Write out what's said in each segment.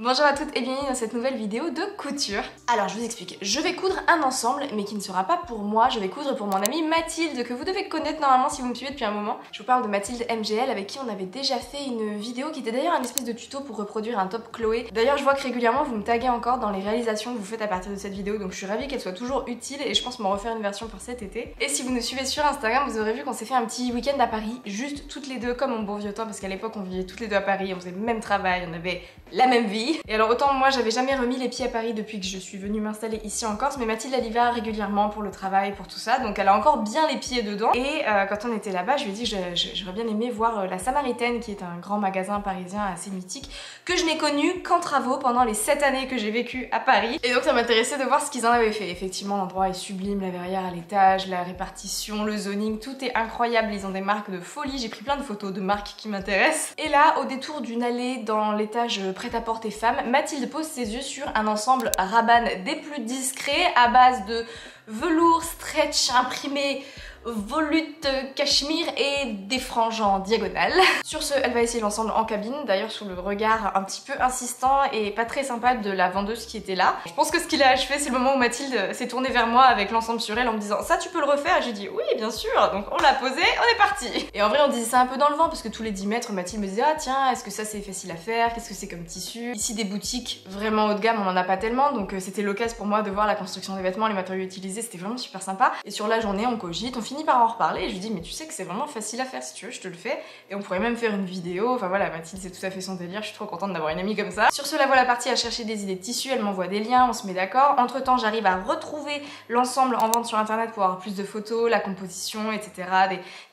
Bonjour à toutes et bienvenue dans cette nouvelle vidéo de couture. Alors je vous explique, je vais coudre un ensemble mais qui ne sera pas pour moi, je vais coudre pour mon amie Mathilde que vous devez connaître normalement si vous me suivez depuis un moment. Je vous parle de Mathilde MGL avec qui on avait déjà fait une vidéo qui était d'ailleurs un espèce de tuto pour reproduire un top Chloé. D'ailleurs je vois que régulièrement vous me taguez encore dans les réalisations que vous faites à partir de cette vidéo, donc je suis ravie qu'elle soit toujours utile et je pense m'en refaire une version pour cet été. Et si vous nous suivez sur Instagram, vous aurez vu qu'on s'est fait un petit week-end à Paris, juste toutes les deux comme en bon vieux temps, parce qu'à l'époque on vivait toutes les deux à Paris, on faisait le même travail, on avait la même vie. Et alors autant moi j'avais jamais remis les pieds à Paris depuis que je suis venue m'installer ici en Corse, mais Mathilde elle y va régulièrement pour le travail, pour tout ça, donc elle a encore bien les pieds dedans. Et quand on était là-bas, je lui ai dit que j'aurais bien aimé voir la Samaritaine, qui est un grand magasin parisien assez mythique, que je n'ai connu qu'en travaux pendant les 7 années que j'ai vécu à Paris. Et donc ça m'intéressait de voir ce qu'ils en avaient fait. Effectivement l'endroit est sublime, la verrière à l'étage, la répartition, le zoning, tout est incroyable, ils ont des marques de folie, j'ai pris plein de photos de marques qui m'intéressent. Et là, au détour d'une allée dans l'étage prêt-à-porter femmes, Mathilde pose ses yeux sur un ensemble Rabanne des plus discrets à base de velours, stretch, imprimé, volute, cachemire et des franges en diagonale. Sur ce, elle va essayer l'ensemble en cabine, d'ailleurs sous le regard un petit peu insistant et pas très sympa de la vendeuse qui était là. Je pense que ce qu'il a achevé, c'est le moment où Mathilde s'est tournée vers moi avec l'ensemble sur elle en me disant « Ça tu peux le refaire ?» J'ai dit « Oui, bien sûr !» Donc on l'a posé, on est parti. Et en vrai on disait ça un peu dans le vent parce que tous les 10 mètres, Mathilde me disait « Ah tiens, est-ce que ça c'est facile à faire? Qu'est-ce que c'est comme tissu ?» Ici des boutiques vraiment haut de gamme, on en a pas tellement, donc c'était l'occasion pour moi de voir la construction des vêtements, les matériaux utilisés, c'était vraiment super sympa. Et sur la journée, on cogite, on finit par en reparler et je lui dis mais tu sais que c'est vraiment facile à faire, si tu veux je te le fais et on pourrait même faire une vidéo. Enfin voilà, Mathilde c'est tout à fait son délire, je suis trop contente d'avoir une amie comme ça. Sur ce, la voilà partie à chercher des idées de tissus, elle m'envoie des liens, on se met d'accord. Entre temps j'arrive à retrouver l'ensemble en vente sur internet pour avoir plus de photos, la composition, etc.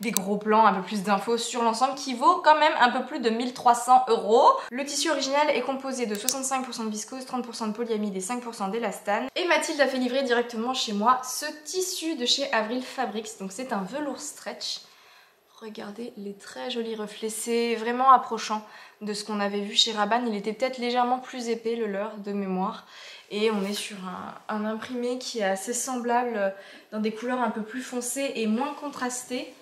Des gros plans, un peu plus d'infos sur l'ensemble qui vaut quand même un peu plus de 1300 €. Le tissu original est composé de 65% de viscose, 30% de polyamide et 5% d'élastane. Et Mathilde a fait livrer directement chez moi ce tissu de chez Avril Fabrics, donc c'est un velours stretch. Regardez les très jolis reflets, c'est vraiment approchant de ce qu'on avait vu chez Rabanne. Il était peut-être légèrement plus épais le leur de mémoire. Et on est sur un imprimé qui est assez semblable dans des couleurs un peu plus foncées et moins contrastées.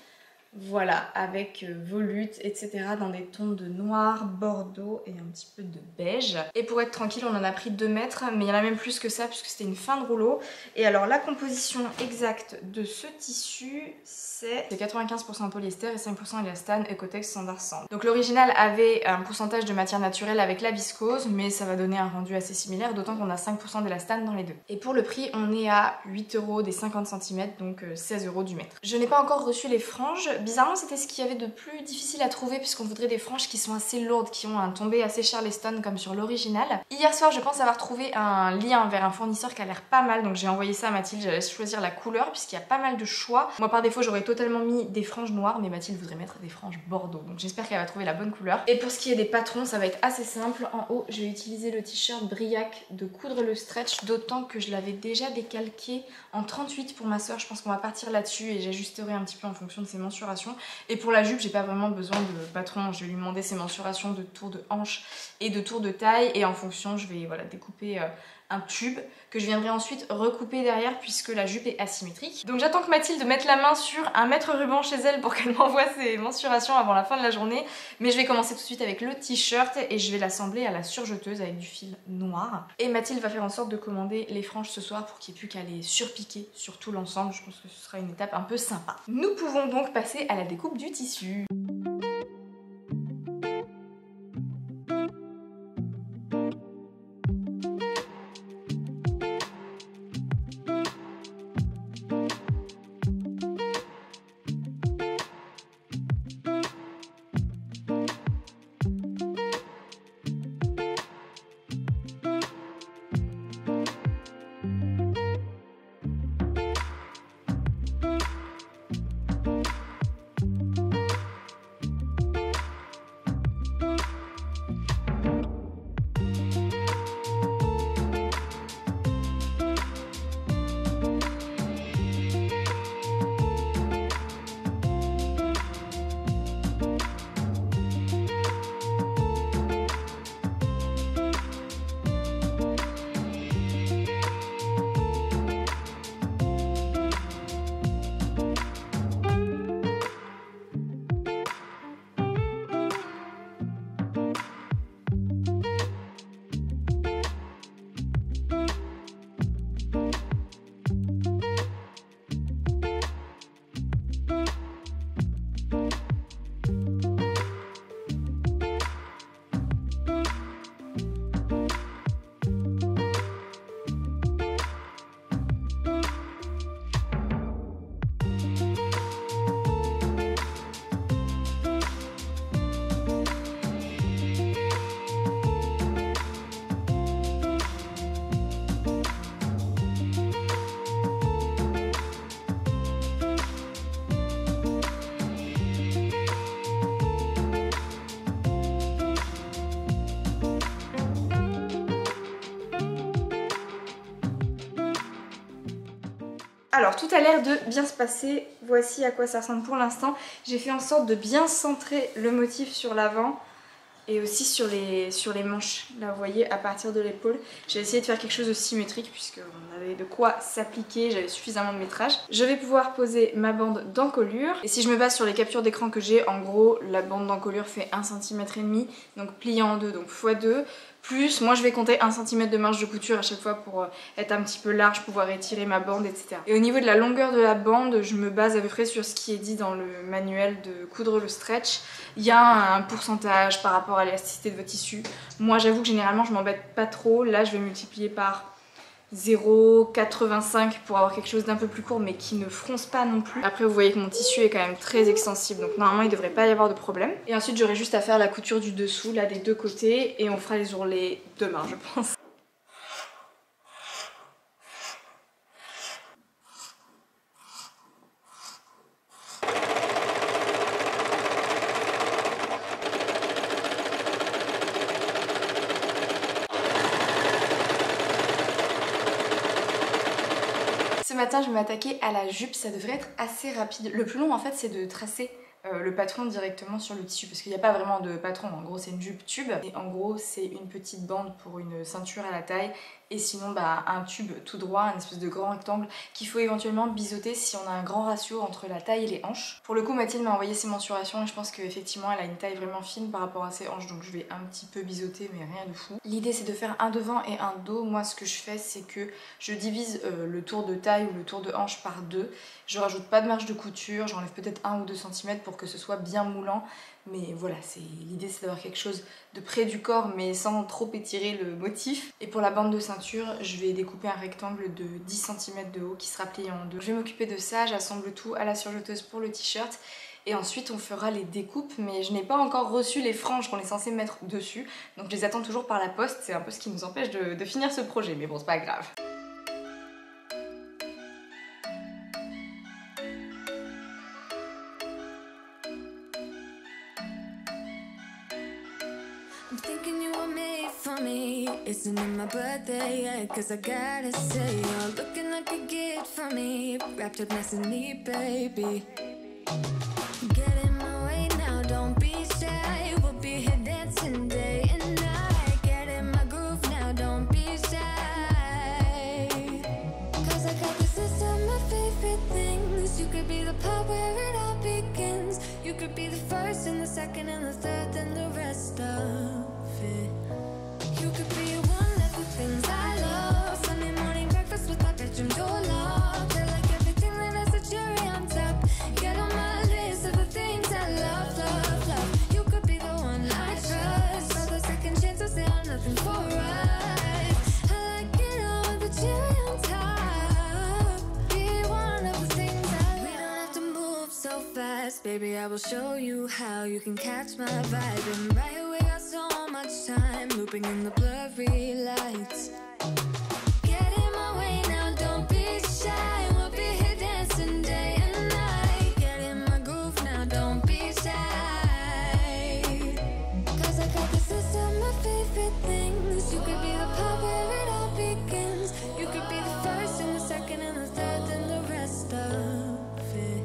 Voilà, avec volute, etc. dans des tons de noir, bordeaux et un petit peu de beige. Et pour être tranquille, on en a pris 2 mètres, mais il y en a même plus que ça puisque c'était une fin de rouleau. Et alors la composition exacte de ce tissu, c'est 95% polyester et 5% élastane Ecotex Standard Sand. Donc l'original avait un pourcentage de matière naturelle avec la viscose, mais ça va donner un rendu assez similaire, d'autant qu'on a 5% d'élastane dans les deux. Et pour le prix, on est à 8 € des 50 cm, donc 16 € du mètre. Je n'ai pas encore reçu les franges. Bizarrement c'était ce qu'il y avait de plus difficile à trouver puisqu'on voudrait des franges qui sont assez lourdes, qui ont un tombé assez Charleston comme sur l'original. Hier soir je pense avoir trouvé un lien vers un fournisseur qui a l'air pas mal, donc j'ai envoyé ça à Mathilde, j'allais choisir la couleur puisqu'il y a pas mal de choix. Moi par défaut j'aurais totalement mis des franges noires, mais Mathilde voudrait mettre des franges bordeaux, donc j'espère qu'elle va trouver la bonne couleur. Et pour ce qui est des patrons, ça va être assez simple. En haut je vais utiliser le t-shirt Briac de Coudre le Stretch, d'autant que je l'avais déjà décalqué en 38 pour ma soeur. Je pense qu'on va partir là-dessus et j'ajusterai un petit peu en fonction de ses mensurations. Et pour la jupe, j'ai pas vraiment besoin de patron, je vais lui demander ses mensurations de tour de hanche et de tour de taille, et en fonction je vais voilà, découper un tube que je viendrai ensuite recouper derrière puisque la jupe est asymétrique. Donc j'attends que Mathilde mette la main sur un mètre ruban chez elle pour qu'elle m'envoie ses mensurations avant la fin de la journée, mais je vais commencer tout de suite avec le t-shirt et je vais l'assembler à la surjeteuse avec du fil noir. Et Mathilde va faire en sorte de commander les franges ce soir pour qu'il n'y ait plus qu'à les surpiquer sur tout l'ensemble. Je pense que ce sera une étape un peu sympa. Nous pouvons donc passer à la découpe du tissu. Alors tout a l'air de bien se passer, voici à quoi ça ressemble pour l'instant. J'ai fait en sorte de bien centrer le motif sur l'avant et aussi sur les manches. Là vous voyez, à partir de l'épaule, j'ai essayé de faire quelque chose de symétrique puisqu'on avait de quoi s'appliquer, j'avais suffisamment de métrage. Je vais pouvoir poser ma bande d'encolure et si je me base sur les captures d'écran que j'ai, en gros la bande d'encolure fait 1,5 cm, donc pliée en deux, donc x2. Plus, moi je vais compter 1 cm de marge de couture à chaque fois pour être un petit peu large, pouvoir étirer ma bande, etc. Et au niveau de la longueur de la bande, je me base à peu près sur ce qui est dit dans le manuel de coudre le stretch. Il y a un pourcentage par rapport à l'élasticité de votre tissu. Moi j'avoue que généralement je m'embête pas trop. Là je vais multiplier par 0,85 pour avoir quelque chose d'un peu plus court mais qui ne fronce pas non plus. Après vous voyez que mon tissu est quand même très extensible donc normalement il ne devrait pas y avoir de problème. Et ensuite j'aurai juste à faire la couture du dessous là des deux côtés et on fera les ourlets demain je pense. Ce matin je vais m'attaquer à la jupe, ça devrait être assez rapide. Le plus long en fait c'est de tracer le patron directement sur le tissu parce qu'il n'y a pas vraiment de patron, en gros c'est une jupe tube et en gros c'est une petite bande pour une ceinture à la taille et sinon bah, un tube tout droit, un espèce de grand rectangle qu'il faut éventuellement biseauter si on a un grand ratio entre la taille et les hanches. Pour le coup Mathilde m'a envoyé ses mensurations et je pense qu'effectivement elle a une taille vraiment fine par rapport à ses hanches donc je vais un petit peu biseauter mais rien de fou. L'idée c'est de faire un devant et un dos. Moi ce que je fais c'est que je divise le tour de taille ou le tour de hanche par deux. Je rajoute pas de marge de couture, j'enlève peut-être 1 ou 2 cm pour que ce soit bien moulant. Mais voilà, l'idée c'est d'avoir quelque chose de près du corps mais sans trop étirer le motif. Et pour la bande de ceinture, je vais découper un rectangle de 10 cm de haut qui sera plié en deux. Je vais m'occuper de ça, j'assemble tout à la surjeteuse pour le t-shirt. Et ensuite on fera les découpes, mais je n'ai pas encore reçu les franges qu'on est censé mettre dessus. Donc je les attends toujours par la poste, c'est un peu ce qui nous empêche de finir ce projet. Mais bon, c'est pas grave. I'm thinking you were made for me. Isn't it my birthday yet? Cause I gotta say, you're looking like a gift for me. Wrapped up nice and neat, baby. Get in my way now, don't be shy. We'll be here dancing day and night. Get in my groove now, don't be shy. Cause I got this list of my favorite things. You could be the part where it all begins. You could be the first and the second and the third and the rest of it. You could be one of the things I love. Sunday morning breakfast with my bedroom door locked. I like everything that has a cherry on top. Get on my list of the things I love, love, love. You could be the one I trust. All the second chances, they are nothing for us. I like it all with the cherry on top. Be one of the things I love. We don't have to move so fast, baby, I will show you how you can catch my vibe. And right away got so much time, looping in the blurry lights. Get in my way now, don't be shy. We'll be here dancing day and night. Get in my groove now, don't be shy. Cause I got this list of my favorite things. You could be the part where it all begins. You could be the first and the second and the third and the rest of it.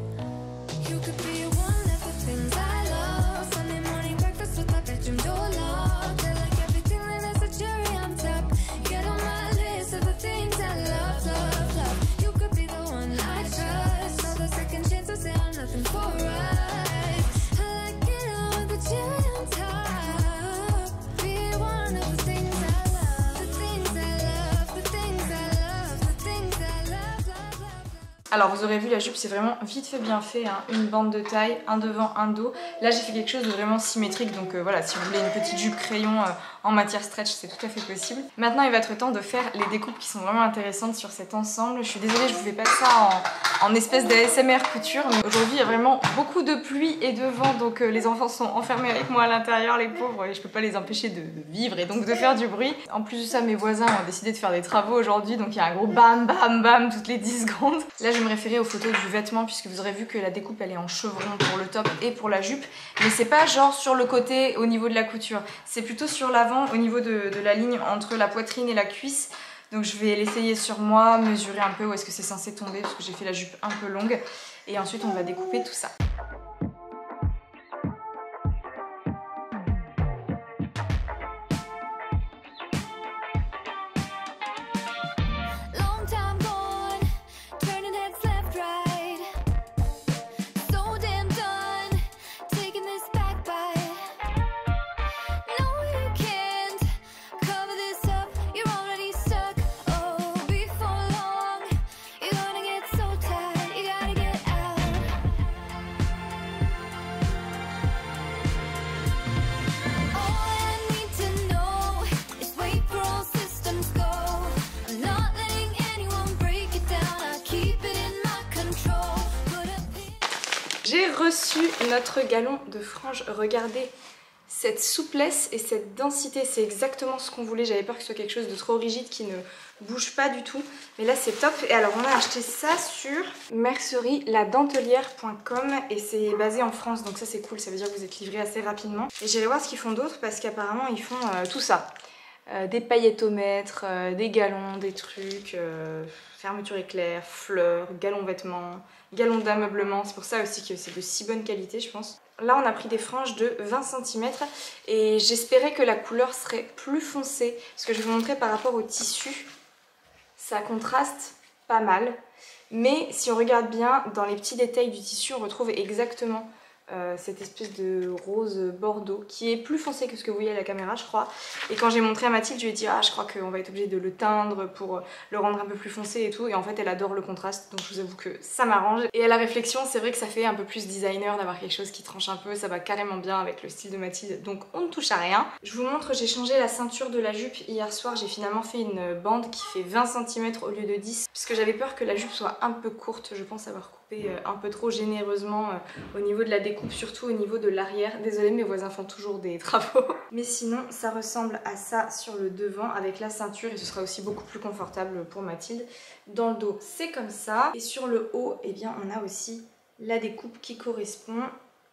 You could be one of the things I love. Sunday morning breakfast with my bedroom door locked. I like everything that has a cherry on top. Get on my list of the things I love, love, love. You could be the one I trust. All the second chances, they are nothing for us. I like it all with the cherry on top. Be one of the things I love. The things I love, the things I love, the things I love, love, love. Alors vous aurez vu, la jupe c'est vraiment vite fait bien fait, hein. Une bande de taille, un devant, un dos. Là j'ai fait quelque chose de vraiment symétrique, donc voilà, si vous voulez une petite jupe crayon en matière stretch, c'est tout à fait possible. Maintenant il va être temps de faire les découpes qui sont vraiment intéressantes sur cet ensemble. Je suis désolée, je vous fais pas ça en espèce d'ASMR couture, mais aujourd'hui il y a vraiment beaucoup de pluie et de vent, donc les enfants sont enfermés avec moi à l'intérieur, les pauvres, et je peux pas les empêcher de vivre et donc de faire du bruit. En plus de ça, mes voisins ont décidé de faire des travaux aujourd'hui, donc il y a un gros bam bam bam toutes les 10 secondes. Là je vais me référer aux photos du vêtement puisque vous aurez vu que la découpe elle est en chevron pour le top et pour la jupe, mais c'est pas genre sur le côté au niveau de la couture, c'est plutôt sur l'avant au niveau de la ligne entre la poitrine et la cuisse. Donc je vais l'essayer sur moi, mesurer un peu où est-ce que c'est censé tomber parce que j'ai fait la jupe un peu longue. Et ensuite on va découper tout ça. J'ai reçu notre galon de franges. Regardez cette souplesse et cette densité, c'est exactement ce qu'on voulait. J'avais peur que ce soit quelque chose de trop rigide qui ne bouge pas du tout. Mais là c'est top. Et alors on a acheté ça sur mercerie-ladentelière.com et c'est basé en France. Donc ça c'est cool, ça veut dire que vous êtes livré assez rapidement. Et j'allais voir ce qu'ils font d'autre parce qu'apparemment ils font tout ça. Des paillettomètres, des galons, des trucs, fermeture éclair, fleurs, galons vêtements, galons d'ameublement. C'est pour ça aussi que c'est de si bonne qualité je pense. Là on a pris des franges de 20 cm et j'espérais que la couleur serait plus foncée. Parce que je vais vous montrer par rapport au tissu, ça contraste pas mal. Mais si on regarde bien, dans les petits détails du tissu on retrouve exactement cette espèce de rose bordeaux qui est plus foncé que ce que vous voyez à la caméra je crois. Et quand j'ai montré à Mathilde je lui ai dit ah je crois qu'on va être obligé de le teindre pour le rendre un peu plus foncé et tout, et en fait elle adore le contraste donc je vous avoue que ça m'arrange. Et à la réflexion c'est vrai que ça fait un peu plus designer d'avoir quelque chose qui tranche un peu, ça va carrément bien avec le style de Mathilde donc on ne touche à rien. Je vous montre, j'ai changé la ceinture de la jupe hier soir, j'ai finalement fait une bande qui fait 20 cm au lieu de 10 puisque j'avais peur que la jupe soit un peu courte, je pense avoir coupé un peu trop généreusement au niveau de la découpe, surtout au niveau de l'arrière. Désolée mes voisins font toujours des travaux. Mais sinon ça ressemble à ça sur le devant avec la ceinture et ce sera aussi beaucoup plus confortable pour Mathilde. Dans le dos c'est comme ça et sur le haut eh bien on a aussi la découpe qui correspond.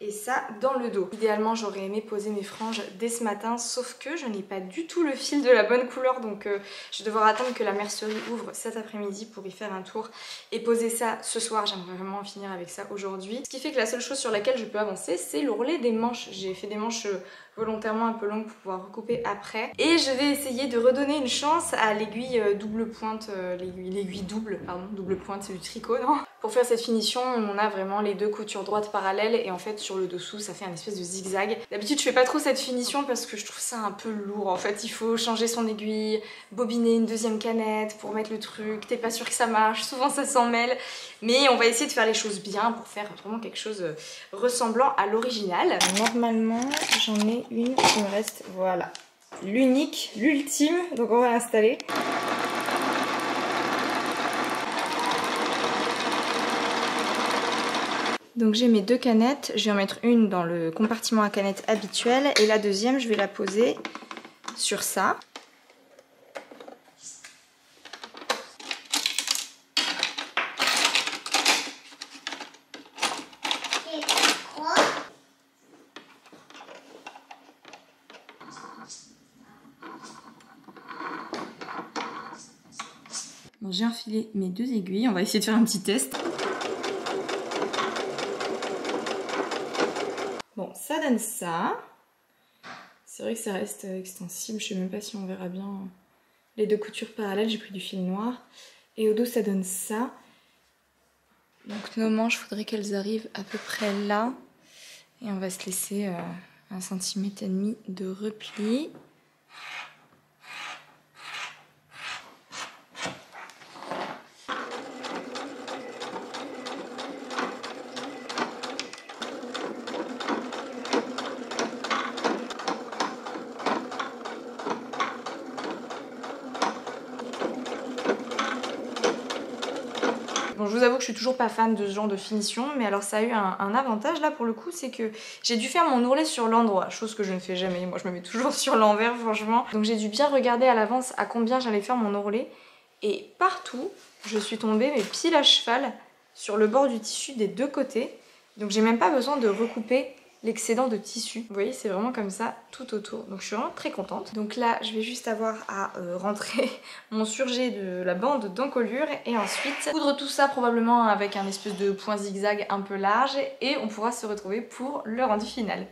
Et ça dans le dos. Idéalement j'aurais aimé poser mes franges dès ce matin, sauf que je n'ai pas du tout le fil de la bonne couleur, donc je vais devoir attendre que la mercerie ouvre cet après-midi pour y faire un tour et poser ça ce soir. J'aimerais vraiment en finir avec ça aujourd'hui. Ce qui fait que la seule chose sur laquelle je peux avancer c'est l'ourlet des manches. J'ai fait des manches volontairement un peu longues pour pouvoir recouper après. Et je vais essayer de redonner une chance à l'aiguille double pointe, l'aiguille double, pardon, double pointe c'est du tricot non. Pour faire cette finition on a vraiment les deux coutures droites parallèles et en fait sur le dessous ça fait un espèce de zigzag. D'habitude je fais pas trop cette finition parce que je trouve ça un peu lourd. En fait il faut changer son aiguille, bobiner une deuxième canette pour mettre le truc, t'es pas sûr que ça marche, souvent ça s'en mêle. Mais on va essayer de faire les choses bien pour faire vraiment quelque chose ressemblant à l'original. Normalement j'en ai une qui me reste, voilà, l'unique, l'ultime, donc on va l'installer. Donc j'ai mes deux canettes, je vais en mettre une dans le compartiment à canettes habituel et la deuxième je vais la poser sur ça. Bon, j'ai enfilé mes deux aiguilles, on va essayer de faire un petit test. Bon, ça donne ça. C'est vrai que ça reste extensible, je sais même pas si on verra bien les deux coutures parallèles, j'ai pris du fil noir. Et au dos ça donne ça. Donc nos manches, il faudrait qu'elles arrivent à peu près là. Et on va se laisser 1,5 cm de repli. Bon, je vous avoue que je suis toujours pas fan de ce genre de finition, mais alors ça a eu un avantage là pour le coup, c'est que j'ai dû faire mon ourlet sur l'endroit, chose que je ne fais jamais, moi je me mets toujours sur l'envers franchement. Donc j'ai dû bien regarder à l'avance à combien j'allais faire mon ourlet, et partout je suis tombée mais pile à cheval sur le bord du tissu des deux côtés, donc j'ai même pas besoin de recouper l'excédent de tissu. Vous voyez, c'est vraiment comme ça tout autour. Donc je suis vraiment très contente. Donc là, je vais juste avoir à rentrer mon surjet de la bande d'encolure et ensuite coudre tout ça probablement avec un espèce de point zigzag un peu large et on pourra se retrouver pour le rendu final.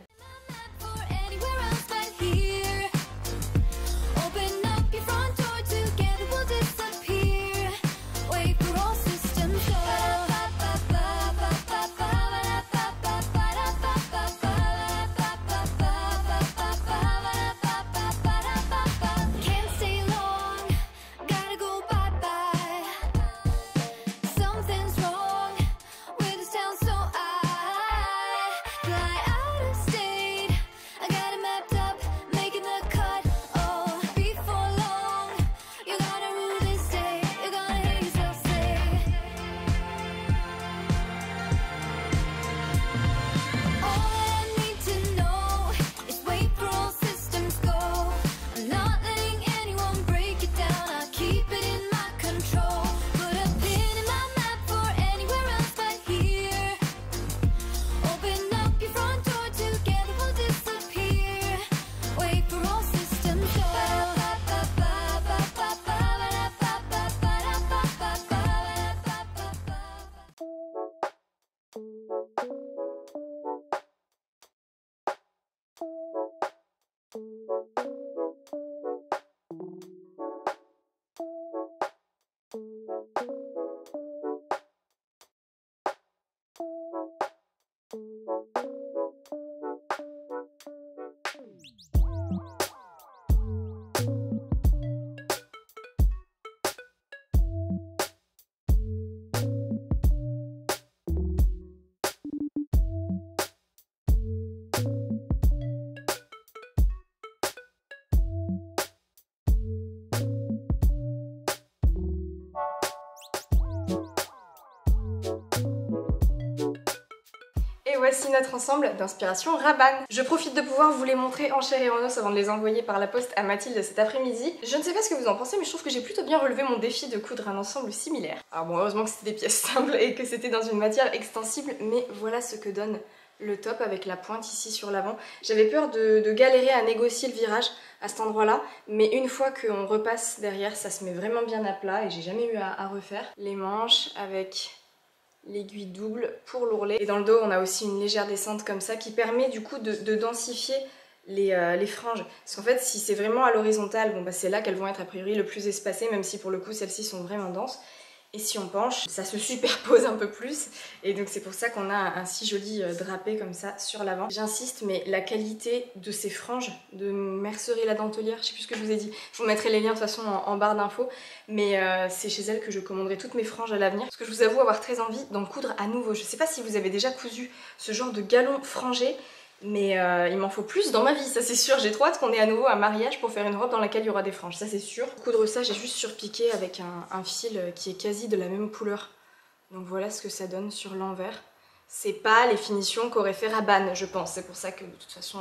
Et voici notre ensemble d'inspiration Rabanne. Je profite de pouvoir vous les montrer en chair et en os avant de les envoyer par la poste à Mathilde cet après-midi. Je ne sais pas ce que vous en pensez, mais je trouve que j'ai plutôt bien relevé mon défi de coudre un ensemble similaire. Alors bon, heureusement que c'était des pièces simples et que c'était dans une matière extensible, mais voilà ce que donne le top avec la pointe ici sur l'avant. J'avais peur de galérer à négocier le virage à cet endroit-là, mais une fois qu'on repasse derrière, ça se met vraiment bien à plat et j'ai jamais eu à refaire. Les manches avec l'aiguille double pour l'ourlet. Et dans le dos, on a aussi une légère descente comme ça qui permet du coup de densifier les franges. Parce qu'en fait, si c'est vraiment à l'horizontale, bon, bah, c'est là qu'elles vont être a priori le plus espacées, même si pour le coup, celles-ci sont vraiment denses. Et si on penche, ça se superpose un peu plus. Et donc c'est pour ça qu'on a un si joli drapé comme ça sur l'avant. J'insiste, mais la qualité de ces franges de Mercerie La Dentelière, je sais plus ce que je vous ai dit, je vous mettrai les liens de toute façon en barre d'infos, mais c'est chez elle que je commanderai toutes mes franges à l'avenir. Parce que je vous avoue avoir très envie d'en coudre à nouveau. Je sais pas si vous avez déjà cousu ce genre de galon frangé, mais il m'en faut plus dans ma vie, ça c'est sûr. J'ai trop hâte qu'on ait à nouveau un mariage pour faire une robe dans laquelle il y aura des franges, ça c'est sûr. Pour coudre ça, j'ai juste surpiqué avec un fil qui est quasi de la même couleur. Donc voilà ce que ça donne sur l'envers. C'est pas les finitions qu'aurait fait Rabanne, je pense. C'est pour ça que de toute façon,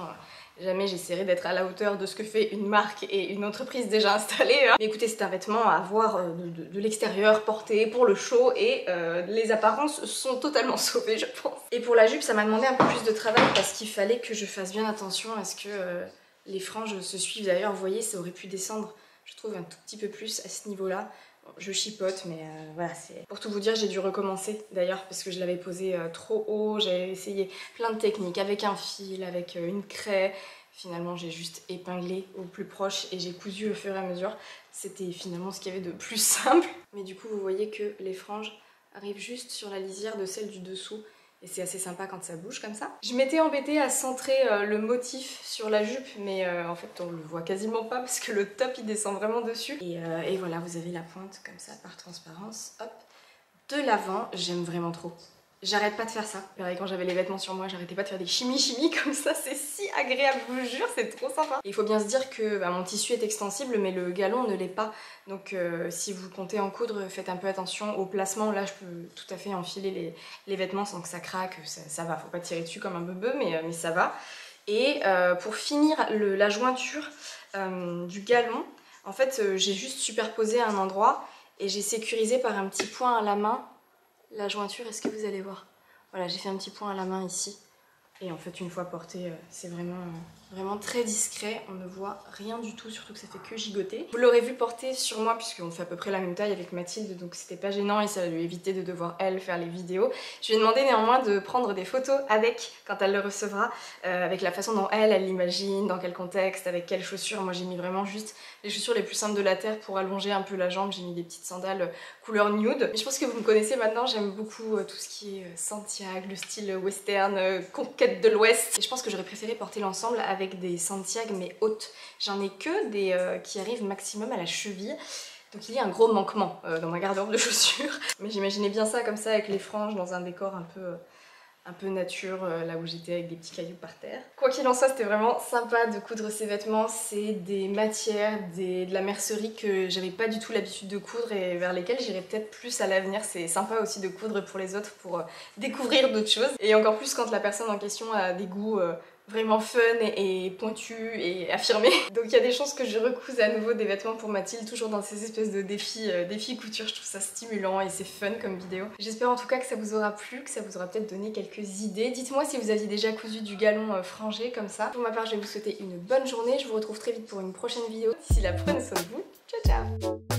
jamais j'essaierai d'être à la hauteur de ce que fait une marque et une entreprise déjà installée. Hein. Mais écoutez, c'est un vêtement à voir de l'extérieur, porté pour le show, et les apparences sont totalement sauvées, je pense. Et pour la jupe, ça m'a demandé un peu plus de travail parce qu'il fallait que je fasse bien attention à ce que les franges se suivent. D'ailleurs, vous voyez, ça aurait pu descendre, je trouve, un tout petit peu plus à ce niveau-là. Je chipote, mais voilà, c'est... Pour tout vous dire, j'ai dû recommencer d'ailleurs parce que je l'avais posé trop haut. J'avais essayé plein de techniques avec un fil, avec une craie. Finalement, j'ai juste épinglé au plus proche et j'ai cousu au fur et à mesure. C'était finalement ce qu'il y avait de plus simple. Mais du coup, vous voyez que les franges arrivent juste sur la lisière de celle du dessous. Et c'est assez sympa quand ça bouge comme ça. Je m'étais embêtée à centrer le motif sur la jupe, mais en fait on le voit quasiment pas parce que le top il descend vraiment dessus. Et voilà, vous avez la pointe comme ça par transparence, hop. De l'avant, j'aime vraiment trop. J'arrête pas de faire ça. Pareil, quand j'avais les vêtements sur moi, j'arrêtais pas de faire des chimies comme ça, c'est si agréable, je vous jure, c'est trop sympa. Il faut bien se dire que bah, mon tissu est extensible, mais le galon ne l'est pas. Donc si vous comptez en coudre, faites un peu attention au placement. Là, je peux tout à fait enfiler les vêtements sans que ça craque, ça va. Faut pas tirer dessus comme un bebeu, mais ça va. Et pour finir la jointure du galon, en fait, j'ai juste superposé à un endroit et j'ai sécurisé par un petit point à la main la jointure. Est-ce que vous allez voir? Voilà, j'ai fait un petit point à la main ici Et en fait une fois porté c'est vraiment très discret, on ne voit rien du tout, surtout que ça fait que gigoter. Vous l'aurez vu porter sur moi puisqu'on fait à peu près la même taille avec Mathilde, donc c'était pas gênant et ça lui évitait de devoir elle faire les vidéos. Je lui ai demandé néanmoins de prendre des photos avec quand elle le recevra, avec la façon dont elle l'imagine, dans quel contexte, avec quelles chaussures. Moi j'ai mis vraiment juste les chaussures les plus simples de la terre pour allonger un peu la jambe, j'ai mis des petites sandales couleur nude. Et je pense que vous me connaissez maintenant, j'aime beaucoup tout ce qui est Santiago, le style western, conquête de l'ouest. Et je pense que j'aurais préféré porter l'ensemble avec des Santiago mais hautes. J'en ai que des qui arrivent maximum à la cheville. Donc il y a un gros manquement dans ma garde-robe de chaussures. Mais j'imaginais bien ça comme ça avec les franges dans un décor un peu nature, là où j'étais avec des petits cailloux par terre. Quoi qu'il en soit, c'était vraiment sympa de coudre ces vêtements. C'est des matières, de la mercerie que j'avais pas du tout l'habitude de coudre et vers lesquelles j'irai peut-être plus à l'avenir. C'est sympa aussi de coudre pour les autres, pour découvrir d'autres choses. Et encore plus quand la personne en question a des goûts vraiment fun et pointu et affirmé. Donc il y a des chances que je recouse à nouveau des vêtements pour Mathilde, toujours dans ces espèces de défis couture. Je trouve ça stimulant et c'est fun comme vidéo. J'espère en tout cas que ça vous aura plu, que ça vous aura peut-être donné quelques idées. Dites-moi si vous aviez déjà cousu du galon frangé comme ça. Pour ma part, je vais vous souhaiter une bonne journée. Je vous retrouve très vite pour une prochaine vidéo. D'ici là, prenez soin de vous. Ciao ciao.